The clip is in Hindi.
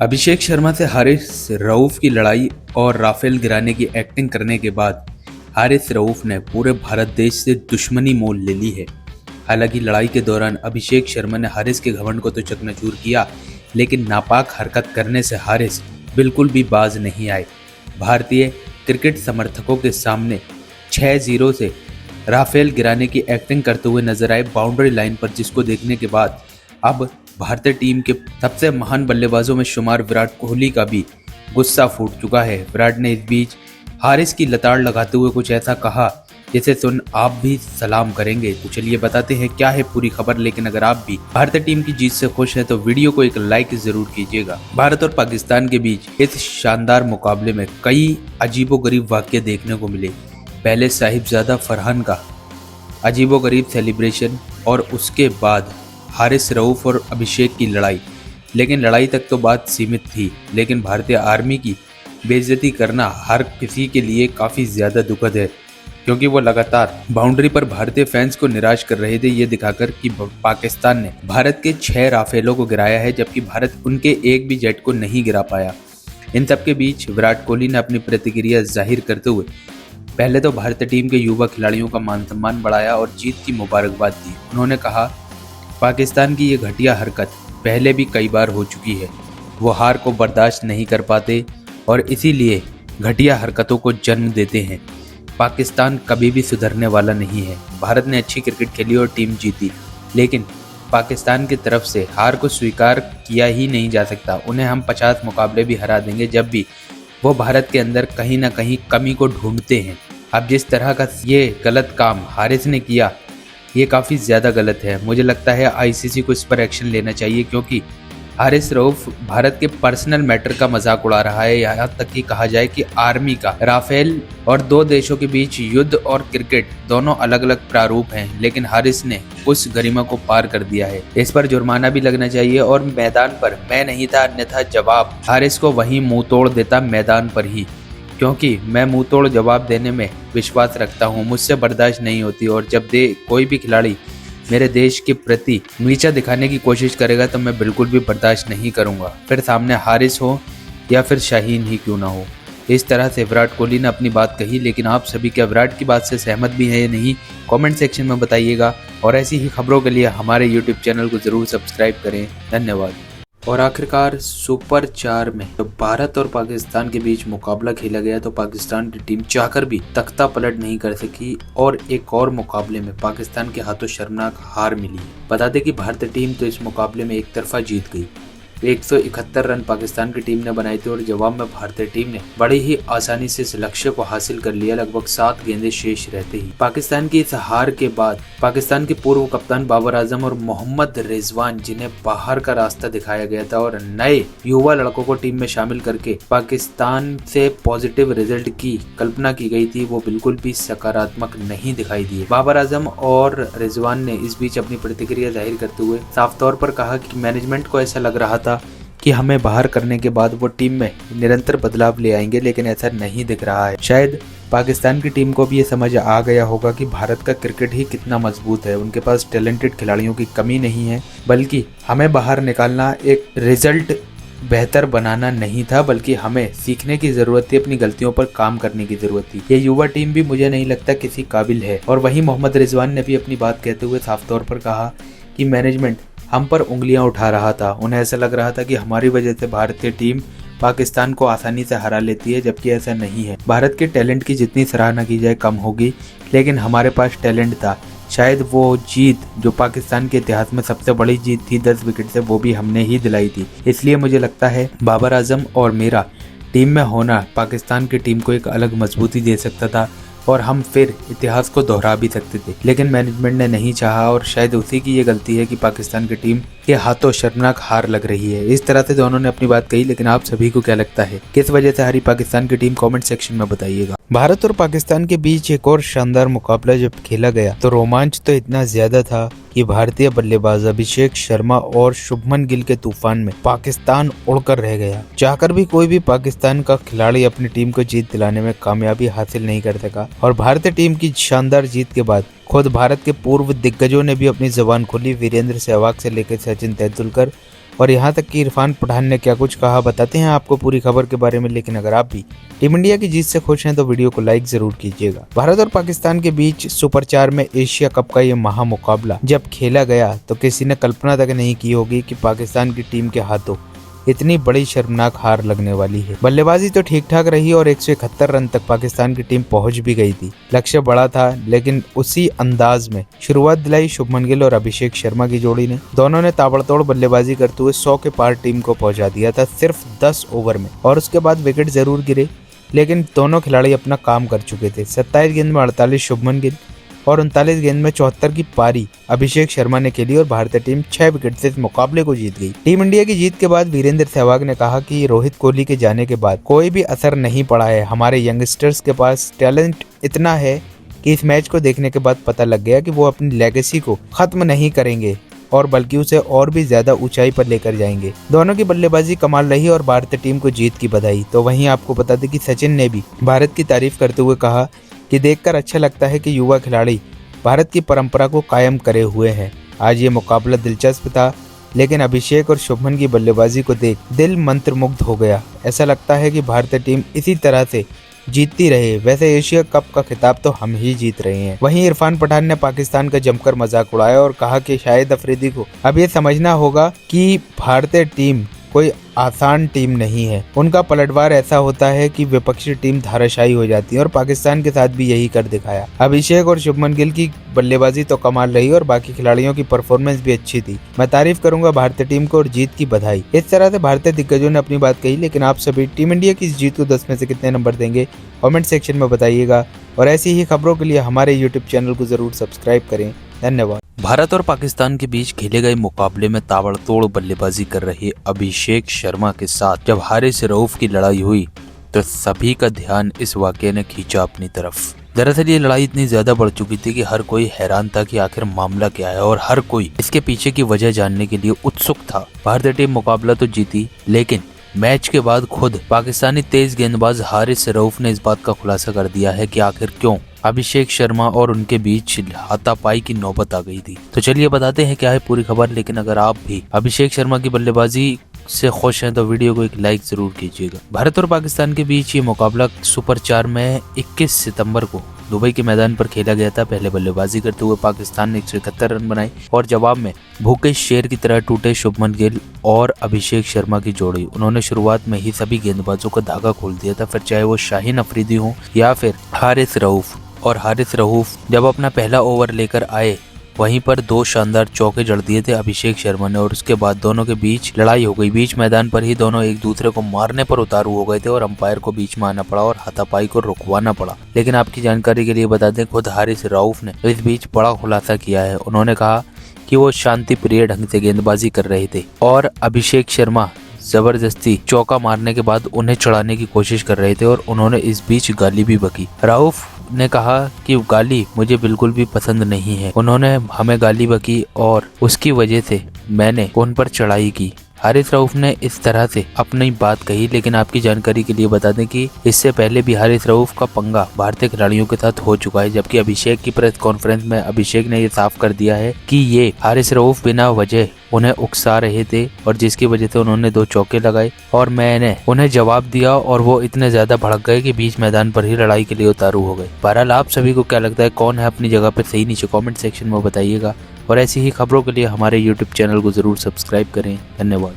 अभिषेक शर्मा से हारिस रऊफ की लड़ाई और राफेल गिराने की एक्टिंग करने के बाद हारिस रऊफ ने पूरे भारत देश से दुश्मनी मोल ले ली है। हालांकि लड़ाई के दौरान अभिषेक शर्मा ने हारिस के घमंड को तो चकनाचूर किया, लेकिन नापाक हरकत करने से हारिस बिल्कुल भी बाज नहीं आए। भारतीय क्रिकेट समर्थकों के सामने 6-0 से राफेल गिराने की एक्टिंग करते हुए नजर आए बाउंड्री लाइन पर, जिसको देखने के बाद अब भारतीय टीम के सबसे महान बल्लेबाजों में शुमार विराट कोहली का भी गुस्सा फूट चुका है। विराट ने इस बीच हारिस की लताड़ लगाते हुए कुछ ऐसा कहा जिसे सुन आप भी सलाम करेंगे। तो चलिए बताते हैं क्या है पूरी खबर। लेकिन अगर आप भी भारतीय टीम की जीत से खुश हैं तो वीडियो को एक लाइक जरूर कीजिएगा। भारत और पाकिस्तान के बीच इस शानदार मुकाबले में कई अजीबोगरीब वाक्य देखने को मिले। पहले साहिबजादा फरहान का अजीबोगरीब सेलिब्रेशन और उसके बाद हारिस रऊफ और अभिषेक की लड़ाई। लेकिन लड़ाई तक तो बात सीमित थी, लेकिन भारतीय आर्मी की बेइज्जती करना हर किसी के लिए काफ़ी ज़्यादा दुखद है, क्योंकि वो लगातार बाउंड्री पर भारतीय फैंस को निराश कर रहे थे, ये दिखाकर कि पाकिस्तान ने भारत के 6 राफेलों को गिराया है, जबकि भारत उनके एक भी जेट को नहीं गिरा पाया। इन सब के बीच विराट कोहली ने अपनी प्रतिक्रिया जाहिर करते हुए पहले तो भारतीय टीम के युवा खिलाड़ियों का मान सम्मान बढ़ाया और जीत की मुबारकबाद दी। उन्होंने कहा, पाकिस्तान की ये घटिया हरकत पहले भी कई बार हो चुकी है। वो हार को बर्दाश्त नहीं कर पाते और इसीलिए घटिया हरकतों को जन्म देते हैं। पाकिस्तान कभी भी सुधरने वाला नहीं है। भारत ने अच्छी क्रिकेट खेली और टीम जीती, लेकिन पाकिस्तान की तरफ से हार को स्वीकार किया ही नहीं जा सकता। उन्हें हम 50 मुकाबले भी हरा देंगे जब भी वो भारत के अंदर कहीं ना कहीं कमी को ढूंढते हैं। अब जिस तरह का ये गलत काम हारिस ने किया, ये काफ़ी ज़्यादा गलत है। मुझे लगता है आईसीसी को इस पर एक्शन लेना चाहिए, क्योंकि हारिस रऊफ भारत के पर्सनल मैटर का मजाक उड़ा रहा है। यहाँ तक कि कहा जाए कि आर्मी का राफेल और 2 देशों के बीच युद्ध और क्रिकेट दोनों अलग अलग प्रारूप हैं, लेकिन हारिस ने उस गरिमा को पार कर दिया है। इस पर जुर्माना भी लगना चाहिए और मैदान पर मैं नहीं था अन्यथा जवाब हारिस को वहीं मुंह तोड़ देता, मैदान पर ही, क्योंकि मैं मुंह तोड़ जवाब देने में विश्वास रखता हूं। मुझसे बर्दाश्त नहीं होती और जब कोई भी खिलाड़ी मेरे देश के प्रति नीचा दिखाने की कोशिश करेगा तो मैं बिल्कुल भी बर्दाश्त नहीं करूंगा, फिर सामने हारिस हो या फिर शाहीन ही क्यों ना हो। इस तरह से विराट कोहली ने अपनी बात कही। लेकिन आप सभी क्या विराट की बात से सहमत भी है या नहीं, कमेंट सेक्शन में बताइएगा। और ऐसी ही खबरों के लिए हमारे यूट्यूब चैनल को जरूर सब्सक्राइब करें। धन्यवाद। और आखिरकार सुपर 4 में जब भारत और पाकिस्तान के बीच मुकाबला खेला गया तो पाकिस्तान की टीम चाहकर भी तख्ता पलट नहीं कर सकी और एक और मुकाबले में पाकिस्तान के हाथों शर्मनाक हार मिली। बता दें कि भारतीय टीम तो इस मुकाबले में एक तरफा जीत गई। 171 रन पाकिस्तान की टीम ने बनाए थे और जवाब में भारतीय टीम ने बड़ी ही आसानी से इस लक्ष्य को हासिल कर लिया। लगभग 7 गेंदें शेष रहते ही पाकिस्तान की इस हार के बाद पाकिस्तान के पूर्व कप्तान बाबर आजम और मोहम्मद रिजवान, जिन्हें बाहर का रास्ता दिखाया गया था और नए युवा लड़कों को टीम में शामिल करके पाकिस्तान से पॉजिटिव रिजल्ट की कल्पना की गई थी, वो बिल्कुल भी सकारात्मक नहीं दिखाई दिए। बाबर आजम और रिजवान ने इस बीच अपनी प्रतिक्रिया जाहिर करते हुए साफ तौर पर कहा कि मैनेजमेंट को ऐसा लग रहा था कि हमें बाहर करने के बाद वो टीम में निरंतर बदलाव ले आएंगे, लेकिन ऐसा नहीं दिख रहा है। शायद पाकिस्तान की टीम को भी ये समझ आ गया होगा कि भारत का क्रिकेट ही कितना मजबूत है। उनके पास टैलेंटेड खिलाड़ियों की कमी नहीं है, बल्कि हमें बाहर निकालना एक रिजल्ट बेहतर बनाना नहीं था, बल्कि हमें सीखने की जरूरत थी, अपनी गलतियों पर काम करने की जरूरत थी। ये युवा टीम भी मुझे नहीं लगता किसी काबिल है। और वहीं मोहम्मद रिजवान ने भी अपनी बात कहते हुए साफ तौर पर कहा कि मैनेजमेंट हम पर उंगलियां उठा रहा था। उन्हें ऐसा लग रहा था कि हमारी वजह से भारतीय टीम पाकिस्तान को आसानी से हरा लेती है, जबकि ऐसा नहीं है। भारत के टैलेंट की जितनी सराहना की जाए कम होगी, लेकिन हमारे पास टैलेंट था। शायद वो जीत जो पाकिस्तान के इतिहास में सबसे बड़ी जीत थी 10 विकेट से, वो भी हमने ही दिलाई थी। इसलिए मुझे लगता है बाबर आजम और मेरा टीम में होना पाकिस्तान की टीम को एक अलग मजबूती दे सकता था और हम फिर इतिहास को दोहरा भी सकते थे, लेकिन मैनेजमेंट ने नहीं चाहा और शायद उसी की ये गलती है कि पाकिस्तान की टीम के हाथों शर्मनाक हार लग रही है। इस तरह से दोनों ने अपनी बात कही, लेकिन आप सभी को क्या लगता है, किस वजह से हारी पाकिस्तान की टीम, कमेंट सेक्शन में बताइएगा। भारत और पाकिस्तान के बीच एक और शानदार मुकाबला जब खेला गया तो रोमांच तो इतना ज्यादा था कि भारतीय बल्लेबाज अभिषेक शर्मा और शुभमन गिल के तूफान में पाकिस्तान उड़कर रह गया। चाहकर भी कोई भी पाकिस्तान का खिलाड़ी अपनी टीम को जीत दिलाने में कामयाबी हासिल नहीं कर सका और भारतीय टीम की शानदार जीत के बाद खुद भारत के पूर्व दिग्गजों ने भी अपनी जुबान खोली। वीरेंद्र सहवाग से लेकर सचिन तेंदुलकर और यहाँ तक कि इरफान पठान ने क्या कुछ कहा बताते हैं आपको पूरी खबर के बारे में। लेकिन अगर आप भी टीम इंडिया की जीत से खुश हैं तो वीडियो को लाइक जरूर कीजिएगा। भारत और पाकिस्तान के बीच सुपर 4 में एशिया कप का ये महा मुकाबला जब खेला गया तो किसी ने कल्पना तक नहीं की होगी कि पाकिस्तान की टीम के हाथों इतनी बड़ी शर्मनाक हार लगने वाली है। बल्लेबाजी तो ठीक ठाक रही और 171 रन तक पाकिस्तान की टीम पहुंच भी गई थी। लक्ष्य बड़ा था लेकिन उसी अंदाज में शुरुआत दिलाई शुभमन गिल और अभिषेक शर्मा की जोड़ी ने। दोनों ने ताबड़तोड़ बल्लेबाजी करते हुए 100 के पार टीम को पहुंचा दिया था सिर्फ 10 ओवर में। और उसके बाद विकेट जरूर गिरे लेकिन दोनों खिलाड़ी अपना काम कर चुके थे। 27 गेंद में 48 शुभमन गिल और 39 गेंद में 74 की पारी अभिषेक शर्मा ने खेली और भारतीय टीम 6 विकेट से इस मुकाबले को जीत गई। टीम इंडिया की जीत के बाद वीरेंद्र सहवाग ने कहा कि रोहित कोहली के जाने के बाद कोई भी असर नहीं पड़ा है। हमारे यंगस्टर्स के पास टैलेंट इतना है कि इस मैच को देखने के बाद पता लग गया कि वो अपनी लेगेसी को खत्म नहीं करेंगे और बल्कि उसे और भी ज्यादा ऊंचाई पर लेकर जाएंगे। दोनों की बल्लेबाजी कमाल रही और भारतीय टीम को जीत की बधाई। तो वहीं आपको बता दें कि सचिन ने भी भारत की तारीफ करते हुए कहा कि देखकर अच्छा लगता है कि युवा खिलाड़ी भारत की परंपरा को कायम करे हुए हैं। आज ये मुकाबला दिलचस्प था लेकिन अभिषेक और शुभमन की बल्लेबाजी को देख दिल मंत्रमुग्ध हो गया। ऐसा लगता है कि भारतीय टीम इसी तरह से जीतती रहे। वैसे एशिया कप का खिताब तो हम ही जीत रहे हैं। वहीं इरफान पठान ने पाकिस्तान का जमकर मजाक उड़ाया और कहा कि शाहिद अफरीदी को अब ये समझना होगा कि भारतीय टीम कोई आसान टीम नहीं है। उनका पलटवार ऐसा होता है कि विपक्षी टीम धाराशायी हो जाती है और पाकिस्तान के साथ भी यही कर दिखाया। अभिषेक और शुभमन गिल की बल्लेबाजी तो कमाल रही और बाकी खिलाड़ियों की परफॉर्मेंस भी अच्छी थी। मैं तारीफ करूंगा भारतीय टीम को और जीत की बधाई। इस तरह से भारतीय दिग्गजों ने अपनी बात कही। लेकिन आप सभी टीम इंडिया की इस जीत को 10 में से कितने नंबर देंगे कमेंट सेक्शन में बताइएगा और ऐसी ही खबरों के लिए हमारे यूट्यूब चैनल को जरूर सब्सक्राइब करें। धन्यवाद। भारत और पाकिस्तान के बीच खेले गए मुकाबले में ताबड़तोड़ बल्लेबाजी कर रहे अभिषेक शर्मा के साथ जब हारिस रऊफ की लड़ाई हुई तो सभी का ध्यान इस वाकये ने खींचा अपनी तरफ। दरअसल ये लड़ाई इतनी ज्यादा बढ़ चुकी थी कि हर कोई हैरान था कि आखिर मामला क्या है और हर कोई इसके पीछे की वजह जानने के लिए उत्सुक था। भारतीय टीम मुकाबला तो जीती लेकिन मैच के बाद खुद पाकिस्तानी तेज गेंदबाज हारिस रऊफ ने इस बात का खुलासा कर दिया है कि आखिर क्यों अभिषेक शर्मा और उनके बीच हाथापाई की नौबत आ गई थी। तो चलिए बताते हैं क्या है पूरी खबर। लेकिन अगर आप भी अभिषेक शर्मा की बल्लेबाजी से खुश हैं तो वीडियो को एक लाइक जरूर कीजिएगा। भारत और पाकिस्तान के बीच ये मुकाबला सुपर 4 में 21 सितंबर को दुबई के मैदान पर खेला गया था। पहले बल्लेबाजी करते हुए पाकिस्तान ने 171 रन बनाए और जवाब में भूखे शेर की तरह टूटे शुभमन गिल और अभिषेक शर्मा की जोड़ी। उन्होंने शुरुआत में ही सभी गेंदबाजों का धागा खोल दिया था, फिर चाहे वो शाहीन अफरीदी हो या फिर हारिस रऊफ। और हारिस रऊफ जब अपना पहला ओवर लेकर आए वहीं पर 2 शानदार चौके जड़ दिए थे अभिषेक शर्मा ने और उसके बाद दोनों के बीच लड़ाई हो गई। बीच मैदान पर ही दोनों एक दूसरे को मारने पर उतारू हो गए थे और अंपायर को बीच में आना पड़ा और हाथापाई को रुकवाना पड़ा। लेकिन आपकी जानकारी के लिए बता दें खुद हारिस रऊफ ने इस बीच बड़ा खुलासा किया है। उन्होंने कहा कि वो शांति प्रिय ढंग से गेंदबाजी कर रहे थे और अभिषेक शर्मा जबरदस्ती चौका मारने के बाद उन्हें चढ़ाने की कोशिश कर रहे थे और उन्होंने इस बीच गाली भी बकी। रऊफ ने कहा कि गाली मुझे बिल्कुल भी पसंद नहीं है। उन्होंने हमें गाली बकी और उसकी वजह से मैंने उन पर चढ़ाई की। हारिस रऊफ ने इस तरह से अपनी बात कही। लेकिन आपकी जानकारी के लिए बता दें कि इससे पहले भी हारिस रऊफ का पंगा भारतीय खिलाड़ियों के साथ हो चुका है। जबकि अभिषेक की प्रेस कॉन्फ्रेंस में अभिषेक ने ये साफ कर दिया है कि ये हारिस रऊफ बिना वजह उन्हें उकसा रहे थे और जिसकी वजह से उन्होंने 2 चौके लगाए और मैंने उन्हें जवाब दिया और वो इतने ज्यादा भड़क गए कि बीच मैदान पर ही लड़ाई के लिए उतारू हो गए। बहरहाल आप सभी को क्या लगता है, कौन है अपनी जगह पर सही, नीचे कमेंट सेक्शन में बताइएगा और ऐसी ही खबरों के लिए हमारे यूट्यूब चैनल को जरूर सब्सक्राइब करें। धन्यवाद।